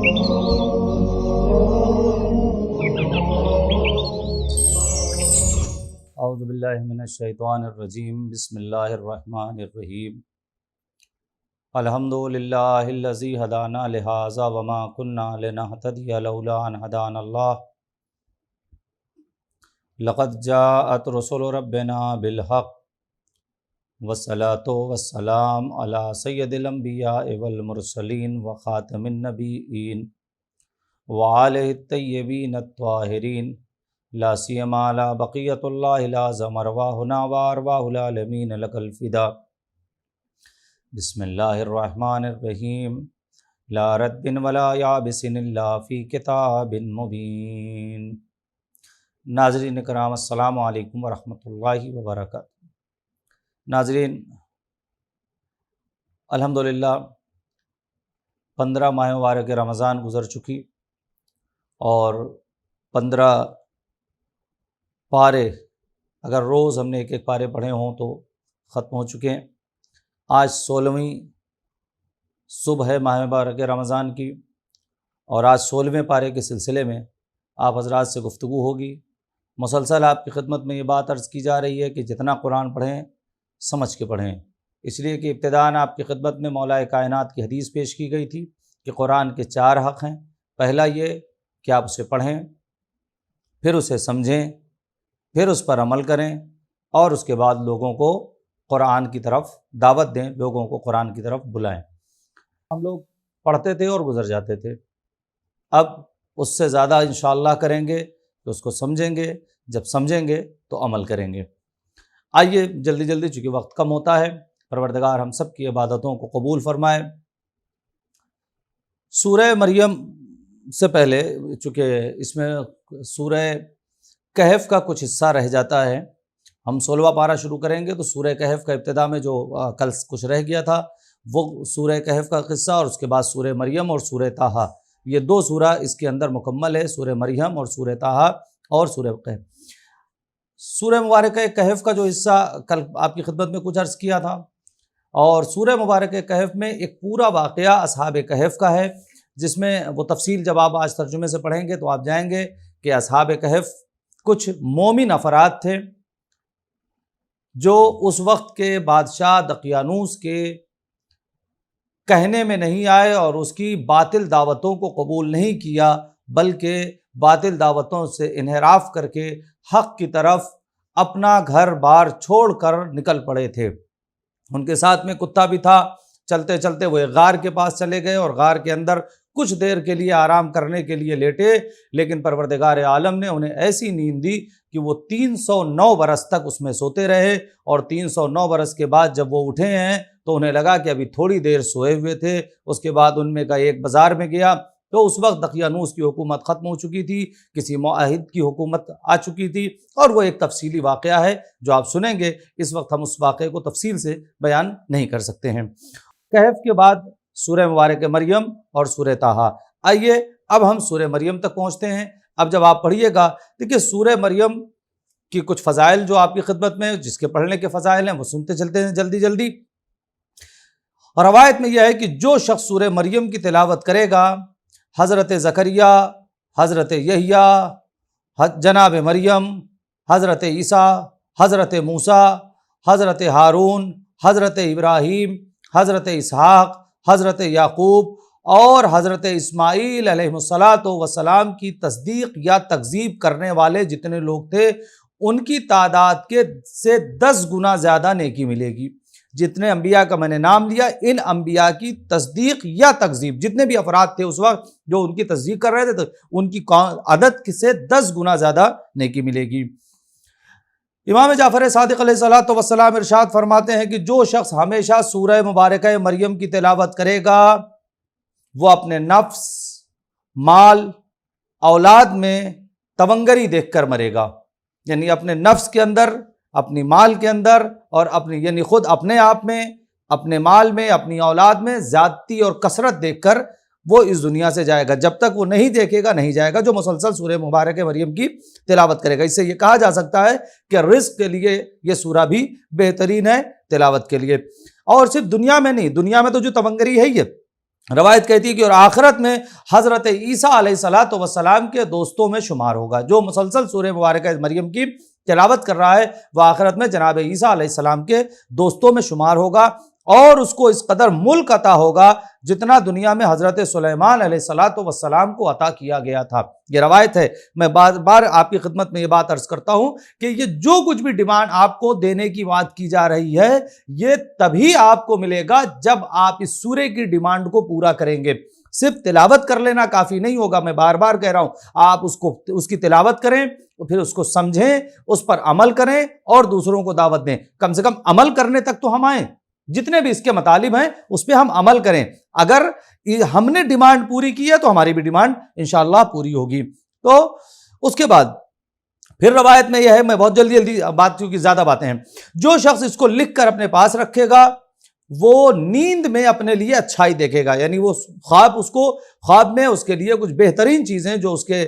اعوذ باللہ من الشیطان الرجیم، بسم اللہ الرحمن الرحیم۔ الحمد للہ الذی ہدانا لہذا وما کنا لنہتدی لولا ان ہدانا اللہ، لقد جاءت رسل ربنا بالحق والصلاة والسلام علی سید الانبیاء والمرسلین وخاتم النبیین وآلہ الطیبین الطاہرین، لا سیما لا بقیت اللہ لازم ارواحنا و ارواح العالمین لک الفدا۔ بسم اللہ الرحمن الرحیم، لا رد ولا یابس الا فی کتاب مبین۔ ناظرین کرام، السلام علیکم ورحمۃ اللہ وبرکاتہ۔ ناظرین، الحمدللہ 15 ماہ مبارک رمضان گزر چکی اور 15 پارے اگر روز ہم نے ایک پارے پڑھے ہوں تو ختم ہو چکے ہیں۔ آج 16ویں صبح ہے ماہ مبارک رمضان کی، اور آج 16ویں پارے کے سلسلے میں آپ حضرات سے گفتگو ہوگی۔ مسلسل آپ کی خدمت میں یہ بات عرض کی جا رہی ہے کہ جتنا قرآن پڑھیں سمجھ کے پڑھیں، اس لیے کہ ابتداءً آپ کی خدمت میں مولا کائنات کی حدیث پیش کی گئی تھی کہ قرآن کے 4 حق ہیں۔ پہلا یہ کہ آپ اسے پڑھیں، پھر اسے سمجھیں، پھر اس پر عمل کریں، اور اس کے بعد لوگوں کو قرآن کی طرف دعوت دیں، لوگوں کو قرآن کی طرف بلائیں۔ ہم لوگ پڑھتے تھے اور گزر جاتے تھے، اب اس سے زیادہ انشاءاللہ کریں گے کہ اس کو سمجھیں گے، جب سمجھیں گے تو عمل کریں گے۔ آئیے جلدی جلدی، چونکہ وقت کم ہوتا ہے، پروردگار ہم سب کی عبادتوں کو قبول فرمائے۔ سورہ مریم سے پہلے، چونکہ اس میں سورہ کہف کا کچھ حصہ رہ جاتا ہے، ہم 16واں پارہ شروع کریں گے تو سورہ کہف کا ابتدا میں جو کل کچھ رہ گیا تھا وہ سورہ کہف کا قصہ، اور اس کے بعد سورہ مریم اور سورہ طٰہٰ، یہ 2 سورہ اس کے اندر مکمل ہے، سورہ مریم اور سورہ طٰہٰ اور سورہ کہف۔ سورہ مبارکہ کہف کا جو حصہ کل آپ کی خدمت میں کچھ عرض کیا تھا، اور سورہ مبارکہ کہف میں ایک پورا واقعہ اصحاب کہف کا ہے، جس میں وہ تفصیل جب آپ آج ترجمے سے پڑھیں گے تو آپ جائیں گے کہ اصحاب کہف کچھ مومن افراد تھے جو اس وقت کے بادشاہ دقیانوس کے کہنے میں نہیں آئے اور اس کی باطل دعوتوں کو قبول نہیں کیا، بلکہ باطل دعوتوں سے انحراف کر کے حق کی طرف اپنا گھر بار چھوڑ کر نکل پڑے تھے۔ ان کے ساتھ میں کتا بھی تھا۔ چلتے چلتے وہ ایک غار کے پاس چلے گئے اور غار کے اندر کچھ دیر کے لیے آرام کرنے کے لیے لیٹے، لیکن پروردگار عالم نے انہیں ایسی نیند دی کہ وہ 309 برس تک اس میں سوتے رہے، اور 309 برس کے بعد جب وہ اٹھے ہیں تو انہیں لگا کہ ابھی تھوڑی دیر سوئے ہوئے تھے۔ اس کے بعد ان میں کا ایک بازار میں گیا تو اس وقت دقیانوس کی حکومت ختم ہو چکی تھی، کسی معاہد کی حکومت آ چکی تھی، اور وہ ایک تفصیلی واقعہ ہے جو آپ سنیں گے۔ اس وقت ہم اس واقعے کو تفصیل سے بیان نہیں کر سکتے ہیں۔ کہف کے بعد سورہ مبارک مریم اور سورہ طٰہٰ۔ آئیے اب ہم سورہ مریم تک پہنچتے ہیں۔ اب جب آپ پڑھیے گا، دیکھیے سورہ مریم کی کچھ فضائل جو آپ کی خدمت میں، جس کے پڑھنے کے فضائل ہیں وہ سنتے چلتے ہیں جلدی جلدی۔ روایت میں یہ ہے کہ جو شخص سورہ مریم کی تلاوت کرے گا، حضرت زکریا، حضرت یحییٰ، جناب مریم، حضرت عیسیٰ، حضرت موسیٰ، حضرت ہارون، حضرت ابراہیم، حضرت اسحاق، حضرت یعقوب اور حضرت اسماعیل علیہ السلام کی تصدیق یا تکذیب کرنے والے جتنے لوگ تھے، ان کی تعداد کے سے 10 گنا زیادہ نیکی ملے گی۔ جتنے انبیاء کا میں نے نام لیا، ان انبیاء کی تصدیق یا تکذیب، جتنے بھی افراد تھے اس وقت جو ان کی تصدیق کر رہے تھے، تو ان کی عدد سے 10 گنا زیادہ نیکی ملے گی۔ امام جعفر صادق علیہ السلام ارشاد فرماتے ہیں کہ جو شخص ہمیشہ سورہ مبارکہ مریم کی تلاوت کرے گا، وہ اپنے نفس، مال، اولاد میں تونگری دیکھ کر مرے گا، یعنی اپنے نفس کے اندر، اپنی مال کے اندر، اور یعنی خود اپنے آپ میں، اپنے مال میں، اپنی اولاد میں زیادتی اور کثرت دیکھ کر وہ اس دنیا سے جائے گا۔ جب تک وہ نہیں دیکھے گا نہیں جائے گا، جو مسلسل سورہ مبارک مریم کی تلاوت کرے گا۔ اس سے یہ کہا جا سکتا ہے کہ رزق کے لیے یہ سورہ بھی بہترین ہے تلاوت کے لیے، اور صرف دنیا میں نہیں، دنیا میں تو جو تونگری ہے یہ، روایت کہتی ہے کہ اور آخرت میں حضرت عیسیٰ علیہ الصلوۃ والسلام کے دوستوں میں شمار ہوگا. جو مسلسل سورہ مبارکہ مریم کی تلاوت کر رہا ہے وہ آخرت میں جناب عیسیٰ علیہ السلام کے دوستوں میں شمار ہوگا، اور اس کو اس قدر ملک عطا ہوگا جتنا دنیا میں حضرت سلیمان علیہ الصلوۃ والسلام کو عطا کیا گیا تھا. یہ روایت ہے. میں بار بار آپ کی خدمت میں یہ بات عرض کرتا ہوں کہ یہ جو کچھ بھی ڈیمانڈ آپ کو دینے کی بات کی جا رہی ہے یہ تبھی آپ کو ملے گا جب آپ اس سورے کی ڈیمانڈ کو پورا کریں گے. صرف تلاوت کر لینا کافی نہیں ہوگا. میں بار بار کہہ رہا ہوں آپ اس کی تلاوت کریں، پھر اس کو سمجھیں، اس پر عمل کریں اور دوسروں کو دعوت دیں. کم سے کم عمل کرنے تک تو ہم آئیں. جتنے بھی اس کے مطالب ہیں اس پہ ہم عمل کریں. اگر ہم نے ڈیمانڈ پوری کی ہے تو ہماری بھی ڈیمانڈ انشاءاللہ پوری ہوگی. تو اس کے بعد پھر روایت میں یہ ہے، میں بہت جلدی بات کیونکہ زیادہ باتیں ہیں، جو شخص اس کو لکھ کر اپنے پاس رکھے گا وہ نیند میں اپنے لیے اچھائی دیکھے گا. یعنی وہ خواب میں اس کے لیے کچھ بہترین چیزیں جو اس کے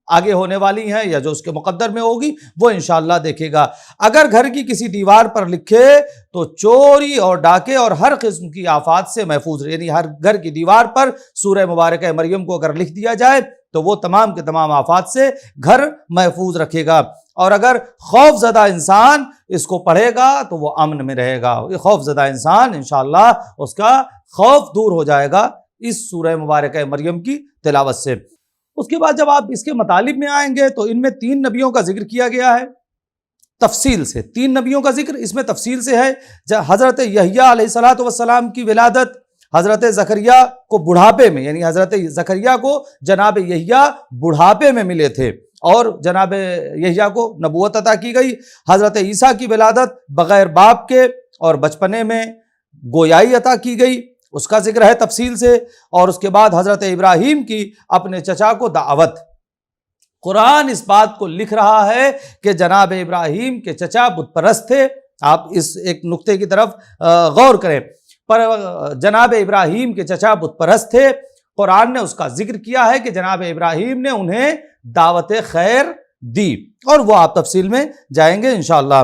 آگے ہونے والی ہیں یا جو اس کے مقدر میں ہوگی وہ انشاءاللہ دیکھے گا. اگر گھر کی کسی دیوار پر لکھے تو چوری اور ڈاکے اور ہر قسم کی آفات سے محفوظ. یعنی ہر گھر کی دیوار پر سورہ مبارکہ مریم کو اگر لکھ دیا جائے تو وہ تمام کے تمام آفات سے گھر محفوظ رکھے گا. اور اگر خوف زدہ انسان اس کو پڑھے گا تو وہ امن میں رہے گا. یہ خوف زدہ انسان انشاءاللہ اس کا خوف دور ہو جائے گا اس سورہ مبارکہ مریم کی تلاوت سے. اس کے بعد جب آپ اس کے مطالب میں آئیں گے تو ان میں 3 نبیوں کا ذکر کیا گیا ہے تفصیل سے. 3 نبیوں کا ذکر اس میں تفصیل سے ہے. حضرت یحییٰ علیہ الصلوۃ والسلام کی ولادت، حضرت زکریا کو بڑھاپے میں، یعنی حضرت زکریا کو جناب یحییٰ بڑھاپے میں ملے تھے اور جناب یحییٰ کو نبوت عطا کی گئی. حضرت عیسیٰ کی ولادت بغیر باپ کے اور بچپنے میں گویائی عطا کی گئی، اس کا ذکر ہے تفصیل سے. اور اس کے بعد حضرت ابراہیم کی اپنے چچا کو دعوت. قرآن اس بات کو لکھ رہا ہے کہ جناب ابراہیم کے چچا بت پرست تھے. آپ اس ایک نقطے کی طرف غور کریں. پر جناب ابراہیم کے چچا بت پرست تھے. قرآن نے اس کا ذکر کیا ہے کہ جناب ابراہیم نے انہیں دعوت خیر دی، اور وہ آپ تفصیل میں جائیں گے انشاءاللہ.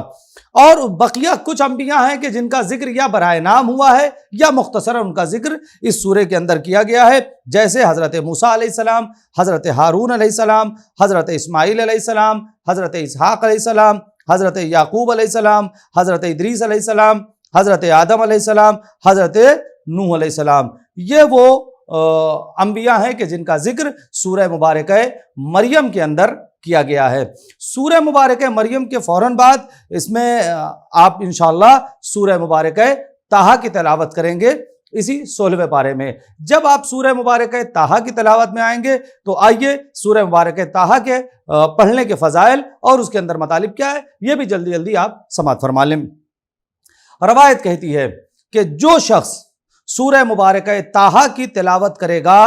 اور بقیہ کچھ انبیاء ہیں کہ جن کا ذکر یا برائے نام ہوا ہے یا مختصرا ان کا ذکر اس سورے کے اندر کیا گیا ہے، جیسے حضرت موسیٰ علیہ السلام، حضرت ہارون علیہ السلام، حضرت اسماعیل علیہ السلام، حضرت اسحاق علیہ السلام، حضرت یعقوب علیہ السلام، حضرت ادریس علیہ السلام، حضرت آدم علیہ السلام، حضرت نوح علیہ السلام. یہ وہ انبیاء ہیں کہ جن کا ذکر سورہ مبارکہ مریم کے اندر کیا گیا ہے. سورہ مبارکہ مریم کے فوراً بعد اس میں آپ انشاءاللہ سورہ مبارکہ طٰہٰ کی تلاوت کریں گے اسی 16ویں پارے میں. جب آپ سورہ مبارکہ طٰہٰ کی تلاوت میں آئیں گے تو آئیے سورہ مبارکہ طٰہٰ کے پڑھنے کے فضائل اور اس کے اندر مطالب کیا ہے یہ بھی جلدی جلدی آپ سماعت فرما لیں. روایت کہتی ہے کہ جو شخص سورہ مبارکہ طٰہٰ کی تلاوت کرے گا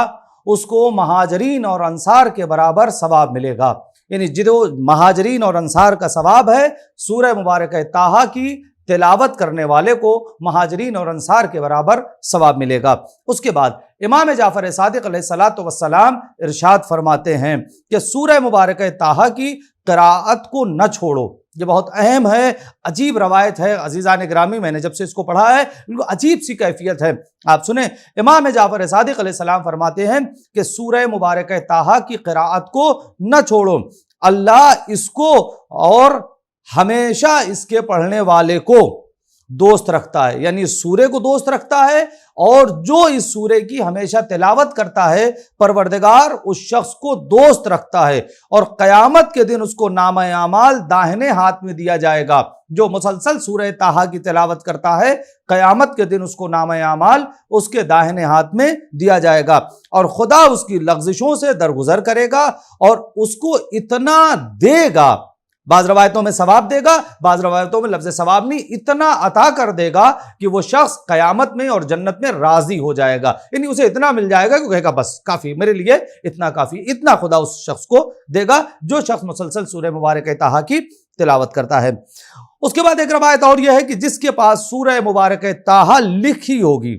اس کو مہاجرین اور انصار کے برابر ثواب ملے گا. یعنی جو مہاجرین اور انصار کا ثواب ہے سورہ مبارکہ طٰہٰ کی تلاوت کرنے والے کو مہاجرین اور انصار کے برابر ثواب ملے گا. اس کے بعد امام جعفر صادق علیہ الصلوۃ والسلام ارشاد فرماتے ہیں کہ سورہ مبارکہ طٰہٰ کی قراءت کو نہ چھوڑو. یہ بہت اہم ہے، عجیب روایت ہے عزیزان گرامی. میں نے جب سے اس کو پڑھا ہے بالکل عجیب سی کیفیت ہے. آپ سنیں، امام جعفر صادق علیہ السلام فرماتے ہیں کہ سورہ مبارکہ طٰہٰ کی قراءت کو نہ چھوڑو. اللہ اس کو اور ہمیشہ اس کے پڑھنے والے کو دوست رکھتا ہے. یعنی اس سورے کو دوست رکھتا ہے، اور جو اس سورے کی ہمیشہ تلاوت کرتا ہے پروردگار اس شخص کو دوست رکھتا ہے، اور قیامت کے دن اس کو نامہ اعمال داہنے ہاتھ میں دیا جائے گا. جو مسلسل سورہ طٰہٰ کی تلاوت کرتا ہے قیامت کے دن اس کو نامہ اعمال اس کے داہنے ہاتھ میں دیا جائے گا، اور خدا اس کی لغزشوں سے درگزر کرے گا اور اس کو اتنا دے گا. بعض روایتوں میں ثواب دے گا، بعض روایتوں میں لفظ ثواب نہیں، اتنا عطا کر دے گا کہ وہ شخص قیامت میں اور جنت میں راضی ہو جائے گا. یعنی اسے اتنا مل جائے گا کہ کہے گا بس کافی، میرے لیے اتنا کافی. اتنا خدا اس شخص کو دے گا جو شخص مسلسل سورہ مبارکہ طٰہٰ کی تلاوت کرتا ہے. اس کے بعد ایک روایت اور یہ ہے کہ جس کے پاس سورہ مبارکہ طٰہٰ لکھی ہوگی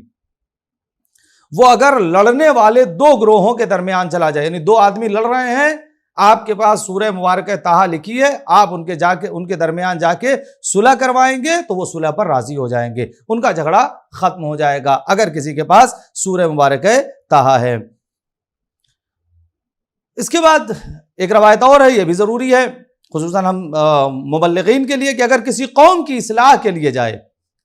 وہ اگر لڑنے والے 2 گروہوں کے درمیان چلا جائے، یعنی 2 آدمی لڑ رہے ہیں، آپ کے پاس سورہ مبارکہ طٰہٰ لکھی ہے، آپ ان کے درمیان جا کے صلح کروائیں گے تو وہ صلح پر راضی ہو جائیں گے، ان کا جھگڑا ختم ہو جائے گا اگر کسی کے پاس سورہ مبارکہ طٰہٰ ہے۔ اس کے بعد ایک روایت اور ہے، یہ بھی ضروری ہے خصوصاً ہم مبلغین کے لیے، کہ اگر کسی قوم کی اصلاح کے لیے جائے،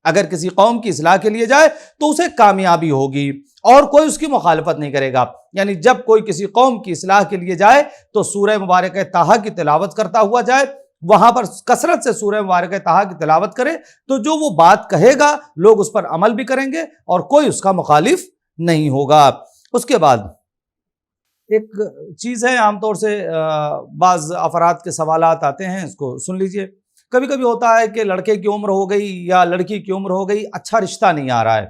اگر کسی قوم کی اصلاح کے لیے جائے تو اسے کامیابی ہوگی اور کوئی اس کی مخالفت نہیں کرے گا۔ یعنی جب کوئی کسی قوم کی اصلاح کے لیے جائے تو سورہ مبارکہ طٰہٰ کی تلاوت کرتا ہوا جائے، وہاں پر کثرت سے سورہ مبارکہ طٰہٰ کی تلاوت کرے، تو جو وہ بات کہے گا لوگ اس پر عمل بھی کریں گے اور کوئی اس کا مخالف نہیں ہوگا۔ اس کے بعد ایک چیز ہے، عام طور سے بعض افراد کے سوالات آتے ہیں، اس کو سن لیجئے۔ کبھی کبھی ہوتا ہے کہ لڑکے کی عمر ہو گئی یا لڑکی کی عمر ہو گئی، اچھا رشتہ نہیں آ رہا ہے،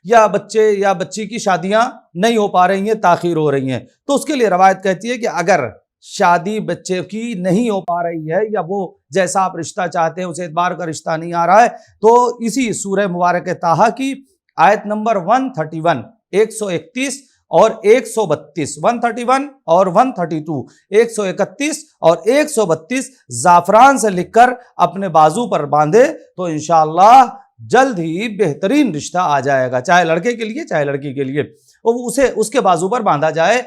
یا بچے یا بچی کی شادیاں نہیں ہو پا رہی ہیں، تاخیر ہو رہی ہیں، تو اس کے لیے روایت کہتی ہے کہ اگر شادی بچے کی نہیں ہو پا رہی ہے یا وہ جیسا آپ رشتہ چاہتے ہیں اس اعتبار کا رشتہ نہیں آ رہا ہے، تو اسی سورہ مبارکہ طٰہٰ کی آیت نمبر 131 131 اور 132 131 اور 132 131 اور 132 زعفران سے لکھ کر اپنے بازو پر باندھے تو انشاءاللہ جلد ہی بہترین رشتہ آ جائے گا، چاہے لڑکے کے لیے چاہے لڑکی کے لیے، اسے اس کے بازو پر باندھا جائے۔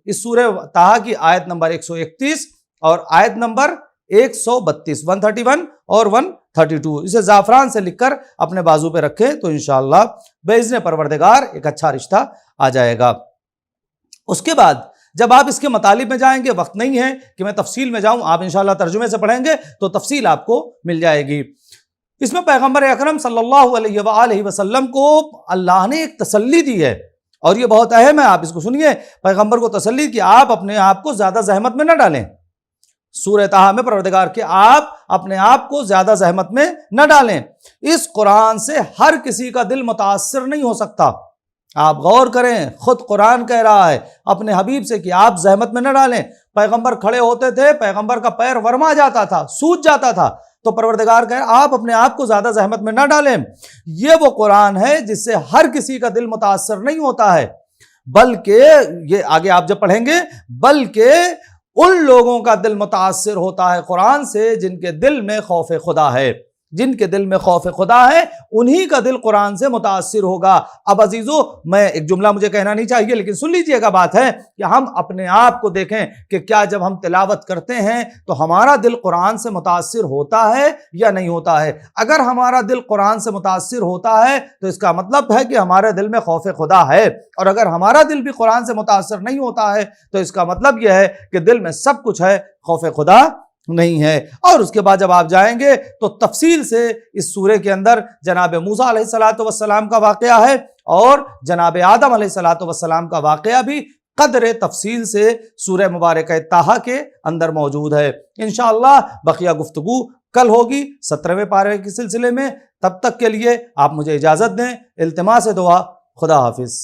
اس سورہ طٰہٰ کی آیت نمبر 131 اور آیت نمبر 132 131 اور 132 اسے زعفران سے لکھ کر اپنے بازو پہ رکھے تو انشاءاللہ باذن پروردگار ایک اچھا رشتہ آ جائے گا۔ اس کے بعد جب آپ اس کے مطالب میں جائیں گے، وقت نہیں ہے کہ میں تفصیل میں جاؤں، آپ انشاءاللہ ترجمے سے پڑھیں گے تو تفصیل آپ کو مل جائے گی۔ اس میں پیغمبر اکرم صلی اللہ علیہ وآلہ وسلم کو اللہ نے ایک تسلی دی ہے اور یہ بہت اہم ہے، آپ اس کو سنیے۔ پیغمبر کو تسلی کہ آپ اپنے آپ کو زیادہ زحمت میں نہ ڈالیں۔ سورہ طٰہٰ میں پروردگار کہ آپ اپنے آپ کو زیادہ زحمت میں نہ ڈالیں۔ اس قرآن سے ہر کسی کا دل متاثر نہیں ہو سکتا، آپ غور کریں، خود قرآن کہہ رہا ہے اپنے حبیب سے کہ آپ زحمت میں نہ ڈالیں۔ پیغمبر کھڑے ہوتے تھے، پیغمبر کا پیر ورما جاتا تھا، سوج جاتا تھا، تو پروردگار کہے آپ اپنے آپ کو زیادہ زحمت میں نہ ڈالیں۔ یہ وہ قرآن ہے جس سے ہر کسی کا دل متاثر نہیں ہوتا ہے، بلکہ یہ آگے آپ جب پڑھیں گے، بلکہ ان لوگوں کا دل متاثر ہوتا ہے قرآن سے جن کے دل میں خوف خدا ہے، جن کے دل میں خوف خدا ہے انہی کا دل قرآن سے متاثر ہوگا۔ اب عزیزو، میں ایک جملہ مجھے کہنا نہیں چاہیے لیکن سن لیجئے گا، بات ہے کہ ہم اپنے آپ کو دیکھیں کہ کیا جب ہم تلاوت کرتے ہیں تو ہمارا دل قرآن سے متاثر ہوتا ہے یا نہیں ہوتا ہے۔ اگر ہمارا دل قرآن سے متاثر ہوتا ہے تو اس کا مطلب ہے کہ ہمارے دل میں خوف خدا ہے، اور اگر ہمارا دل بھی قرآن سے متاثر نہیں ہوتا ہے تو اس کا مطلب یہ ہے کہ دل میں سب کچھ ہے، خوف خدا نہیں ہے۔ اور اس کے بعد جب آپ جائیں گے تو تفصیل سے اس سورے کے اندر جناب موسیٰ علیہ السلام کا واقعہ ہے اور جناب آدم علیہ السلام کا واقعہ بھی قدر تفصیل سے سورہ مبارکہ طٰہٰ کے اندر موجود ہے۔ انشاءاللہ بقیہ گفتگو کل ہوگی 17ویں پارے کے سلسلے میں۔ تب تک کے لیے آپ مجھے اجازت دیں، التماس دعا، خدا حافظ۔